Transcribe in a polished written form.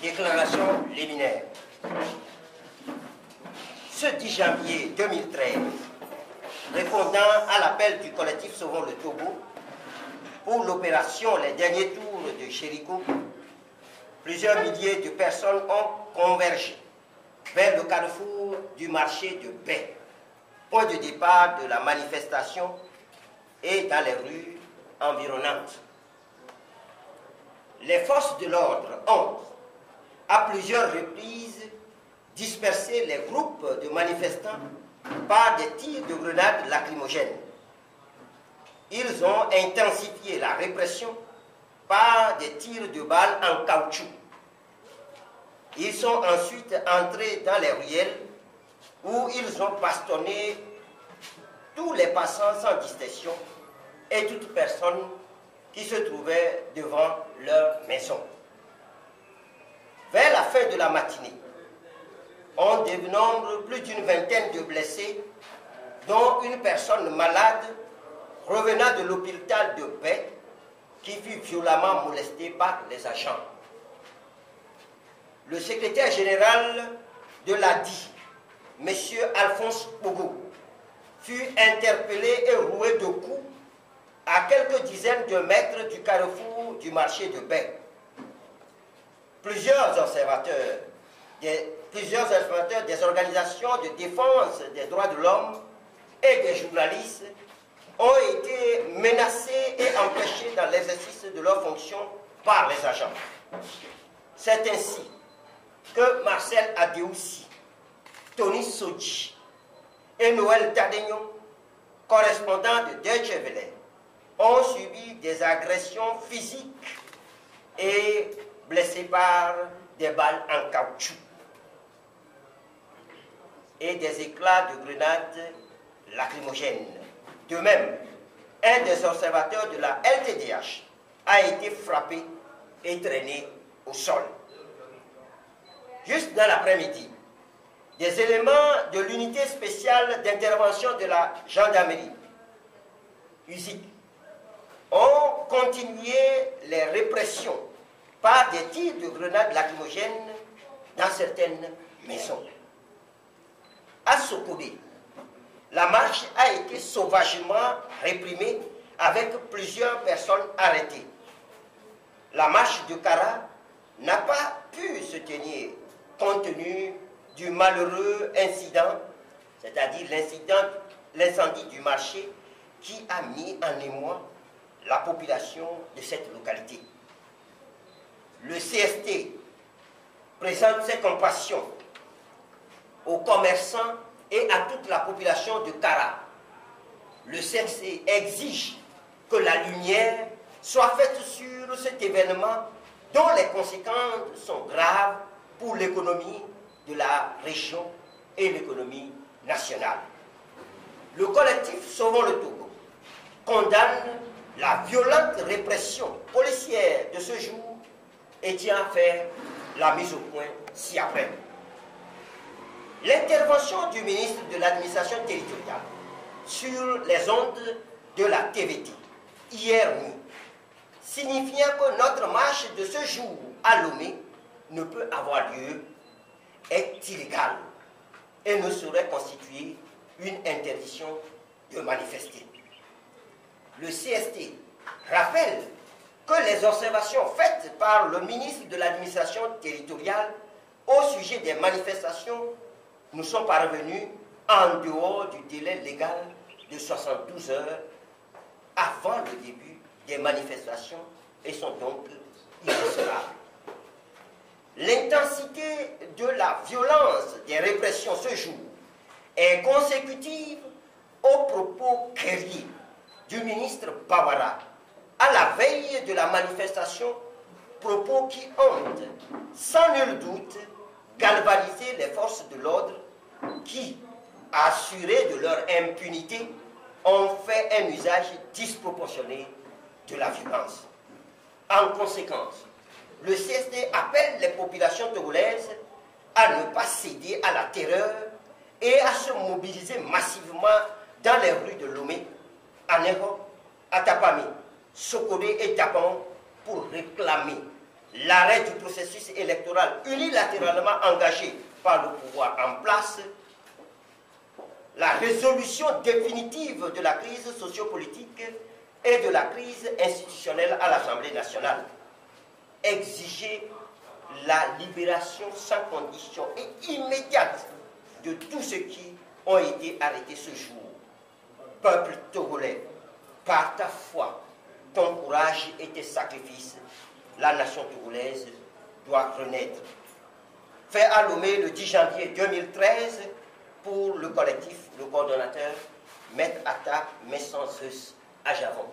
Déclaration liminaire. Ce 10 janvier 2013, répondant à l'appel du collectif Sauvons le Togo pour l'opération Les Derniers Tours de Jéricho, plusieurs milliers de personnes ont convergé vers le carrefour du marché de Bai, point de départ de la manifestation, et dans les rues environnantes. Les forces de l'ordre ont, à plusieurs reprises, dispersé les groupes de manifestants par des tirs de grenades lacrymogènes. Ils ont intensifié la répression par des tirs de balles en caoutchouc. Ils sont ensuite entrés dans les ruelles où ils ont bastonné tous les passants sans distinction et toute personne qui se trouvait devant leur maison. Vers la fin de la matinée, on dénombre plus d'une vingtaine de blessés, dont une personne malade revenant de l'hôpital de Bai qui fut violemment molestée par les agents. Le secrétaire général de l'ADI, M. Alphonse Pogo, fut interpellé et roué de coups à quelques dizaines de mètres du carrefour du marché de Bai. Plusieurs observateurs des organisations de défense des droits de l'homme et des journalistes ont été menacés et empêchés dans l'exercice de leurs fonctions par les agents. C'est ainsi que Marcel Adéoussi, Tony Sodji et Noël Tadegno, correspondants de Deutsche Welle, ont subi des agressions physiques et blessés par des balles en caoutchouc et des éclats de grenades lacrymogènes. De même, un des observateurs de la LTDH a été frappé et traîné au sol. Juste dans l'après-midi, des éléments de l'unité spéciale d'intervention de la gendarmerie, USIC, ont continué les répressions par des tirs de grenades lacrymogènes dans certaines maisons. À Sokodé, la marche a été sauvagement réprimée avec plusieurs personnes arrêtées. La marche de Kara n'a pas pu se tenir compte tenu du malheureux incident, c'est-à-dire l'incendie du marché qui a mis en émoi la population de cette localité. Le CST présente ses compassions aux commerçants et à toute la population de Kara. Le CST exige que la lumière soit faite sur cet événement dont les conséquences sont graves pour l'économie de la région et l'économie nationale. Le collectif Sauvons le Togo condamne la violente répression policière de ce jour et tient à faire la mise au point ci-après. L'intervention du ministre de l'administration territoriale sur les ondes de la TVT hier nuit, signifiant que notre marche de ce jour à Lomé ne peut avoir lieu, est illégale et ne saurait constituer une interdiction de manifester. Le CST rappelle que les observations faites par le ministre de l'administration territoriale au sujet des manifestations nous sont parvenues en dehors du délai légal de 72 heures avant le début des manifestations et sont donc irrecevrables. L'intensité de la violence des répressions ce jour est consécutive aux propos guerriers du ministre Bawara à la veille de la manifestation, propos qui ont, sans nul doute, galvanisé les forces de l'ordre qui, assurées de leur impunité, ont fait un usage disproportionné de la violence. En conséquence, le CSD appelle les populations togolaises à ne pas céder à la terreur et à se mobiliser massivement dans les rues de Lomé, Anego, Atapami, Sokodé et Tapon pour réclamer l'arrêt du processus électoral unilatéralement engagé par le pouvoir en place, la résolution définitive de la crise sociopolitique et de la crise institutionnelle à l'Assemblée nationale, exiger la libération sans condition et immédiate de tous ceux qui ont été arrêtés ce jour. Peuple togolais, par ta foi, ton courage et tes sacrifices, la nation togolaise doit renaître. Fait à Lomé le 10 janvier 2013 pour le collectif, le coordonnateur, Maître Atta Messenzus à Javon.